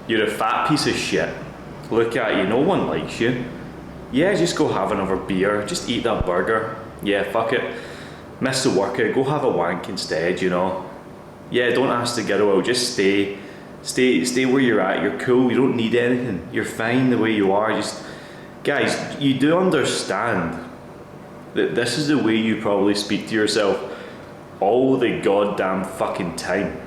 You're a fat piece of shit. Look at you, no one likes you. Yeah, just go have another beer, just eat that burger. Yeah, fuck it. Miss the workout, go have a wank instead, you know. Yeah, don't ask to get out, just stay where you're at. You're cool, you don't need anything. You're fine the way you are. Just, guys, you do understand that this is the way you probably speak to yourself all the goddamn fucking time.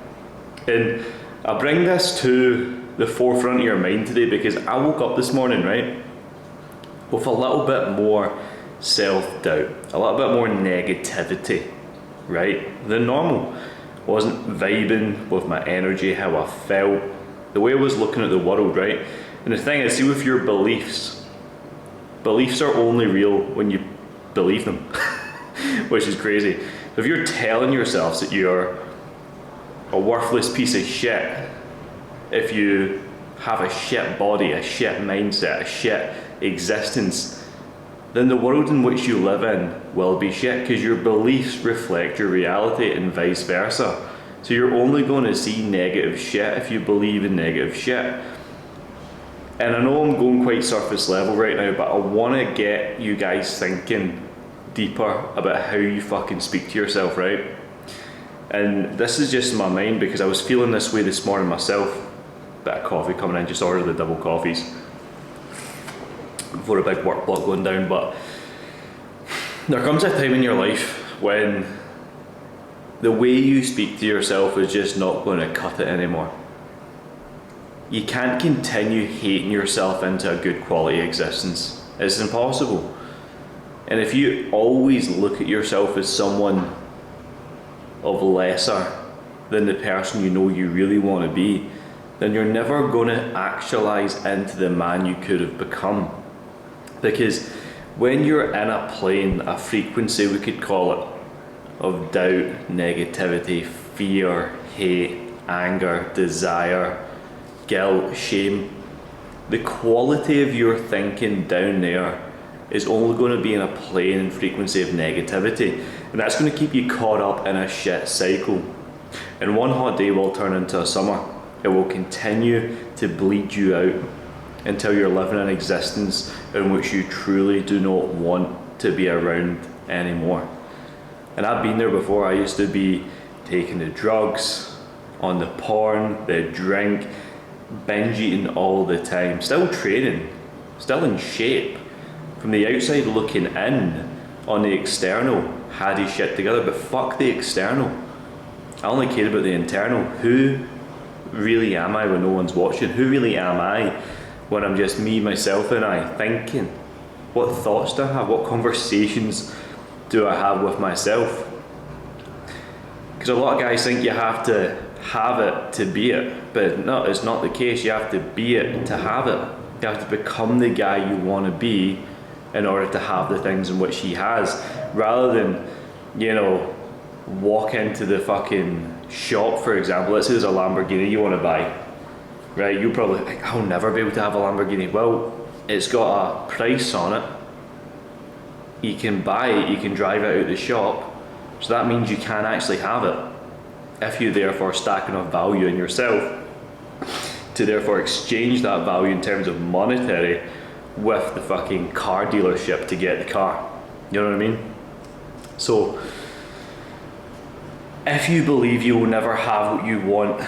And I bring this to the forefront of your mind today because I woke up this morning, right, with a little bit more self-doubt, a little bit more negativity, right, than normal. Wasn't vibing with my energy, how I felt, the way I was looking at the world, right? And the thing is, see, with your beliefs are only real when you believe them, which is crazy. So if you're telling yourself that you're a worthless piece of shit, if you have a shit body, a shit mindset, a shit existence, then the world in which you live in will be shit, because your beliefs reflect your reality and vice versa. So you're only going to see negative shit if you believe in negative shit. And I know I'm going quite surface level right now, but I want to get you guys thinking deeper about how you fucking speak to yourself, right? And this is just in my mind because I was feeling this way this morning myself. Bit of coffee coming in, just ordered the double coffees before a big work block going down. But there comes a time in your life when the way you speak to yourself is just not going to cut it anymore. You can't continue hating yourself into a good quality existence. It's impossible. And if you always look at yourself as someone of lesser than the person you know you really want to be, then you're never going to actualize into the man you could have become. Because when you're in a plane, a frequency we could call it, of doubt, negativity, fear, hate, anger, desire, guilt, shame, the quality of your thinking down there is only going to be in a plane and frequency of negativity, and that's going to keep you caught up in a shit cycle. And one hot day will turn into a summer. It will continue to bleed you out until you're living an existence in which you truly do not want to be around anymore. And I've been there before. I used to be taking the drugs, on the porn, the drink, binge eating all the time, still training, still in shape. From the outside looking in, on the external, had his shit together, but fuck the external. I only cared about the internal. Who really am I when no one's watching? Who really am I when I'm just me, myself and I thinking? What thoughts do I have? What conversations do I have with myself? Because a lot of guys think you have to have it to be it, but no, it's not the case. You have to be it to have it. You have to become the guy you want to be in order to have the things in which he has, rather than, you know, walk into the fucking shop, for example. Let's say there's a Lamborghini you want to buy, right? You probably think, I'll never be able to have a Lamborghini. Well, it's got a price on it. You can buy it, you can drive it out of the shop, so that means you can actually have it, if you therefore stack enough value in yourself to therefore exchange that value in terms of monetary with the fucking car dealership to get the car. You know what I mean? So if you believe you will never have what you want,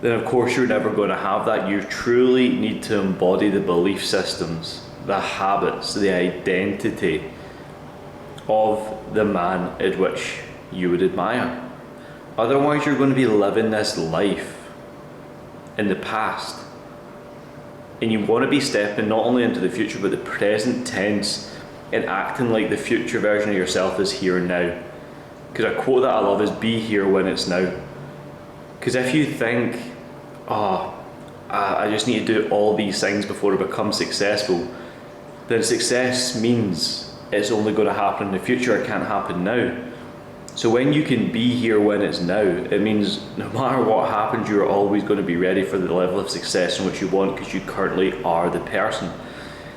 then of course you're never going to have that. You truly need to embody the belief systems, the habits, the identity of the man at which you would admire. Otherwise you're going to be living this life in the past, and you want to be stepping not only into the future but the present tense and acting like the future version of yourself is here now. Because a quote that I love is, be here when it's now. Because if you think, I just need to do all these things before I become successful, then success means it's only going to happen in the future. It can't happen now. So when you can be here when it's now, it means no matter what happens, you're always going to be ready for the level of success in which you want, because you currently are the person.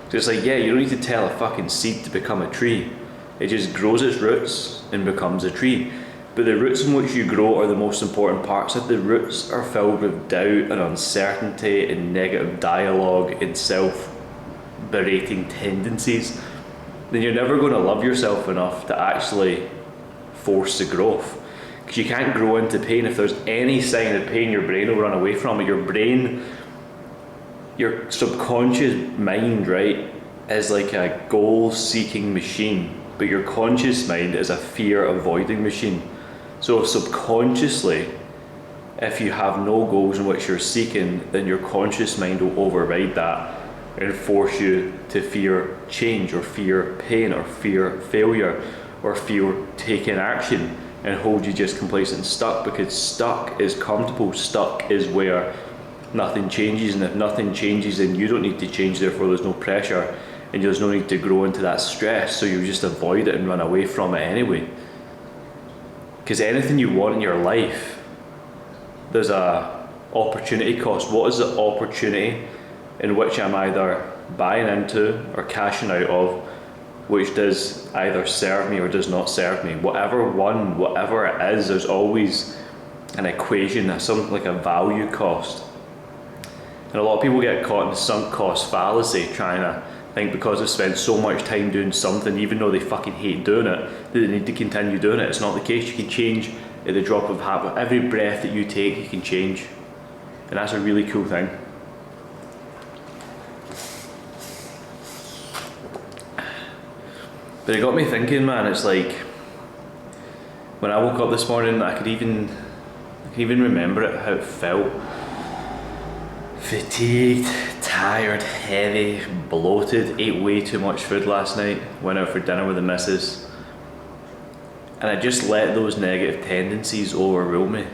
So it's like, yeah, you don't need to tell a fucking seed to become a tree. It just grows its roots and becomes a tree. But the roots in which you grow are the most important parts. If the roots are filled with doubt and uncertainty and negative dialogue and self-berating tendencies, then you're never going to love yourself enough to actually force the growth. Because you can't grow into pain. If there's any sign of pain, your brain will run away from it. Your brain, your subconscious mind, right, is like a goal-seeking machine, but your conscious mind is a fear-avoiding machine. So subconsciously, if you have no goals in which you're seeking, then your conscious mind will override that and force you to fear change, or fear pain, or fear failure, or fear taking action, and hold you just complacent and stuck, because stuck is comfortable. Stuck is where nothing changes, and if nothing changes, then you don't need to change, therefore there's no pressure, and there's no need to grow into that stress, so you just avoid it and run away from it anyway. Because anything you want in your life, there's a opportunity cost. What is the opportunity in which I'm either buying into or cashing out of, which does either serve me or does not serve me? Whatever it is, there's always an equation, that's something like a value cost. And a lot of people get caught in the sunk cost fallacy, trying to think because they've spent so much time doing something, even though they fucking hate doing it, that they need to continue doing it. It's not the case. You can change at the drop of a hat. Every breath that you take, you can change. And that's a really cool thing. But it got me thinking, man. It's like, when I woke up this morning, I could even remember it, how it felt. Fatigued, tired, heavy, bloated, ate way too much food last night, went out for dinner with the missus, and I just let those negative tendencies overrule me.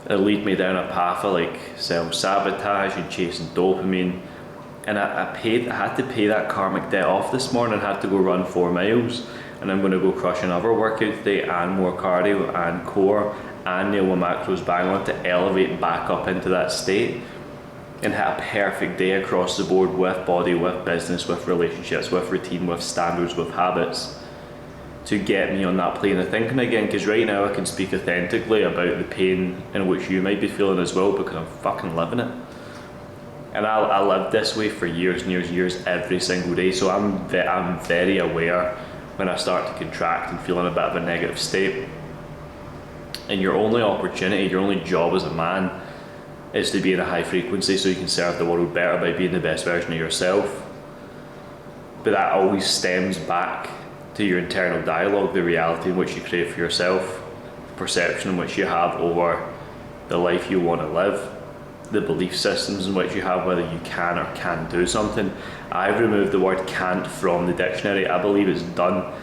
It lead me down a path of like self-sabotage and chasing dopamine, and I had to pay that karmic debt off this morning. I had to go run 4 miles, and I'm going to go crush another workout today, and more cardio and core, and nail my macros bang on to elevate back up into that state, and have a perfect day across the board, with body, with business, with relationships, with routine, with standards, with habits, to get me on that plane of thinking again. Because right now I can speak authentically about the pain in which you might be feeling as well, because I'm fucking living it. And I lived this way for years and years and years, every single day. So I'm very aware when I start to contract and feel in a bit of a negative state. And your only opportunity, your only job as a man, is to be in a high frequency so you can serve the world better by being the best version of yourself. But that always stems back to your internal dialogue, the reality in which you create for yourself, the perception in which you have over the life you want to live, the belief systems in which you have, whether you can or can't do something. I've removed the word can't from the dictionary. I believe it's done.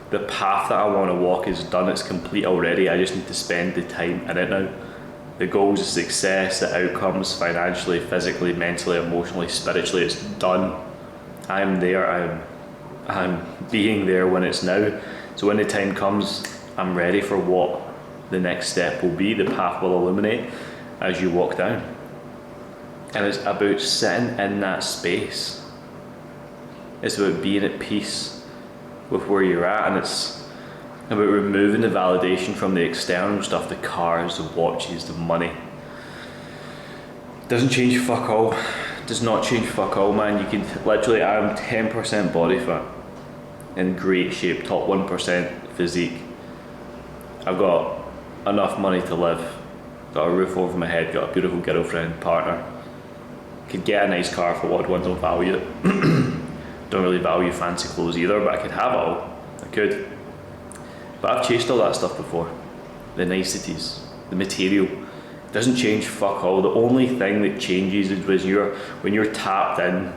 The path that I want to walk is done. It's complete already. I just need to spend the time in it now. The goals, the success, the outcomes, financially, physically, mentally, emotionally, spiritually, it's done. I'm there. I'm being there when it's now. So when the time comes, I'm ready for what the next step will be. The path will illuminate as you walk down. And it's about sitting in that space. It's about being at peace with where you're at, and it's about removing the validation from the external stuff, the cars, the watches, the money. Doesn't change fuck all. Does not change fuck all, man. You can literally, I'm 10% body fat, in great shape, top 1% physique. I've got enough money to live, got a roof over my head, got a beautiful girlfriend, partner. Could get a nice car for what I'd want, don't value it. Don't really value fancy clothes either, but I could have it all. I could. But I've chased all that stuff before. The niceties, the material. It doesn't change fuck all. The only thing that changes is when you're tapped in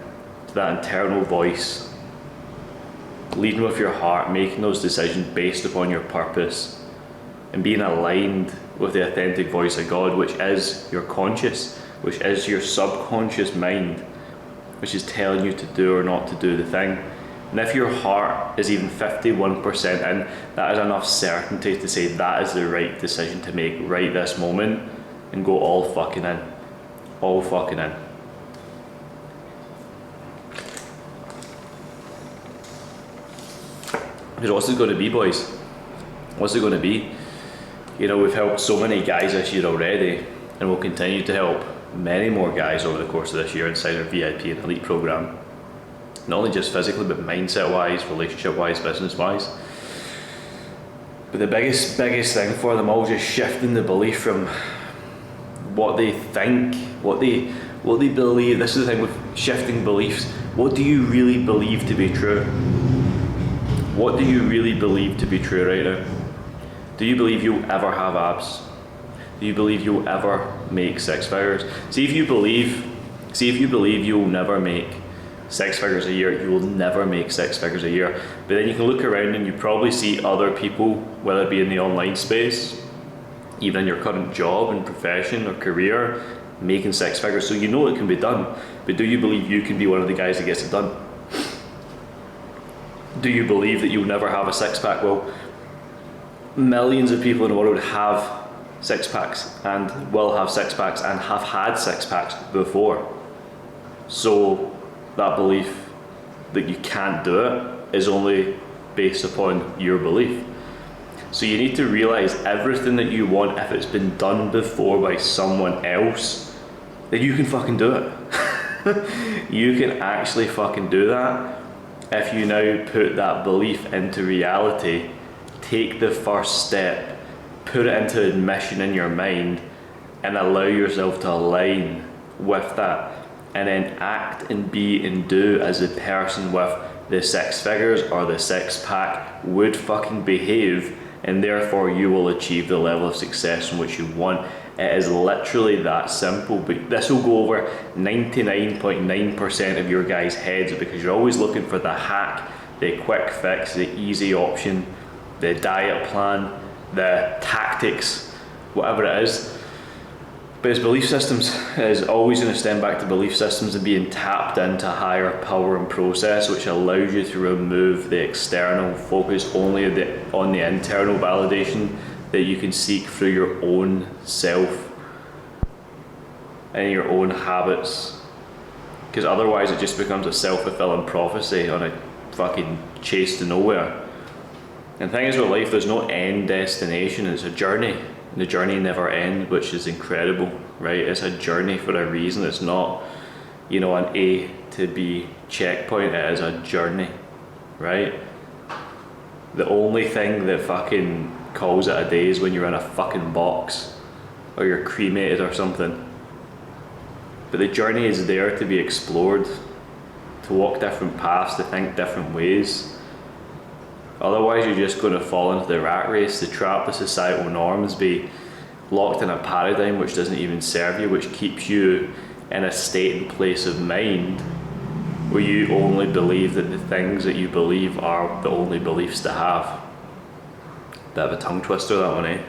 to that internal voice, leading with your heart, making those decisions based upon your purpose, and being aligned with the authentic voice of God, which is your conscious, which is your subconscious mind, which is telling you to do or not to do the thing. And if your heart is even 51% in, that is enough certainty to say that is the right decision to make right this moment, and go all fucking in. All fucking in. Because what's it going to be, boys? What's it going to be? You know, we've helped so many guys this year already, and we'll continue to help many more guys over the course of this year inside our VIP and Elite program. Not only just physically, but mindset-wise, relationship-wise, business-wise. But the biggest thing for them all is just shifting the belief from what they think, what they believe. This is the thing with shifting beliefs. What do you really believe to be true? What do you really believe to be true right now? Do you believe you'll ever have abs? Do you believe you'll ever make 6 figures? See if you believe you'll never make 6 figures a year, you will never make 6 figures a year. But then you can look around and you probably see other people, whether it be in the online space, even in your current job and profession or career, making 6 figures. So you know it can be done, but do you believe you can be one of the guys that gets it done? Do you believe that you'll never have a 6-pack? Well, millions of people in the world have 6-packs and will have 6-packs and have had 6-packs before. So that belief that you can't do it is only based upon your belief. So you need to realize everything that you want, if it's been done before by someone else, that you can fucking do it. You can actually fucking do that if you now put that belief into reality, take the first step, put it into admission in your mind, and allow yourself to align with that, and then act and be and do as a person with the 6 figures or the 6-pack would fucking behave, and therefore you will achieve the level of success in which you want. It is literally that simple, but this will go over 99.9% of your guys' heads, because you're always looking for the hack, the quick fix, the easy option, the diet plan, the tactics, whatever it is. But it's belief systems. It is always going to stem back to belief systems and being tapped into higher power and process, which allows you to remove the external, focus only on the internal validation that you can seek through your own self and your own habits. Because otherwise it just becomes a self-fulfilling prophecy on a fucking chase to nowhere. And the thing is with life, there's no end destination, it's a journey. The journey never ends, which is incredible, right? It's a journey for a reason. It's not, you know, an A to B checkpoint. It is a journey, right? The only thing that fucking calls it a day is when you're in a fucking box or you're cremated or something. But the journey is there to be explored, to walk different paths, to think different ways. Otherwise you're just going to fall into the rat race, the trap of societal norms, be locked in a paradigm which doesn't even serve you, which keeps you in a state and place of mind where you only believe that the things that you believe are the only beliefs to have. Bit of a tongue twister, that one, eh?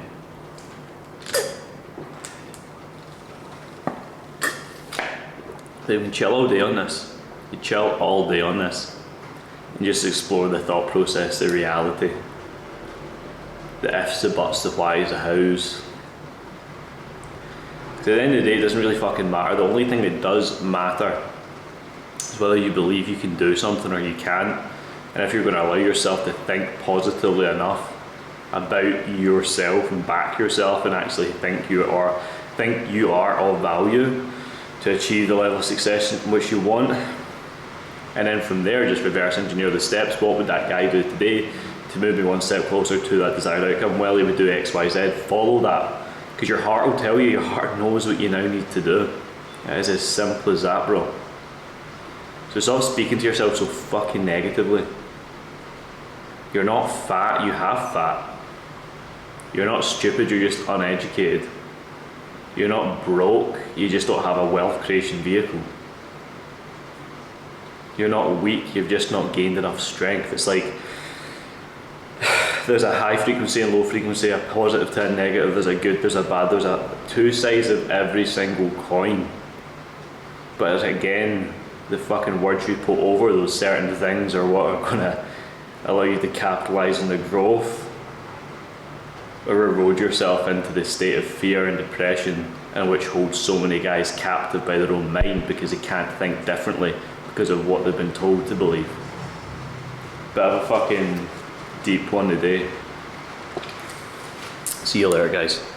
So you can chill all day on this. You chill all day on this. And just explore the thought process, the reality, the ifs, the buts, the whys, the hows. Because at the end of the day, it doesn't really fucking matter. The only thing that does matter is whether you believe you can do something or you can't. And if you're going to allow yourself to think positively enough about yourself and back yourself and actually think you are of value to achieve the level of success in which you want. And then from there, just reverse engineer the steps. What would that guy do today to move me one step closer to that desired outcome? Well, he would do X, Y, Z. Follow that. Because your heart will tell you, your heart knows what you now need to do. It is as simple as that, bro. So stop speaking to yourself so fucking negatively. You're not fat, you have fat. You're not stupid, you're just uneducated. You're not broke, you just don't have a wealth creation vehicle. You're not weak, you've just not gained enough strength. It's like there's a high frequency and low frequency, a positive to a negative, there's a good, there's a bad, there's a two sides of every single coin. But it's again, the fucking words you put over those certain things are what are gonna allow you to capitalize on the growth or erode yourself into the state of fear and depression, and which holds so many guys captive by their own mind because they can't think differently because of what they've been told to believe. Bit of a fucking deep one today. See you later, guys.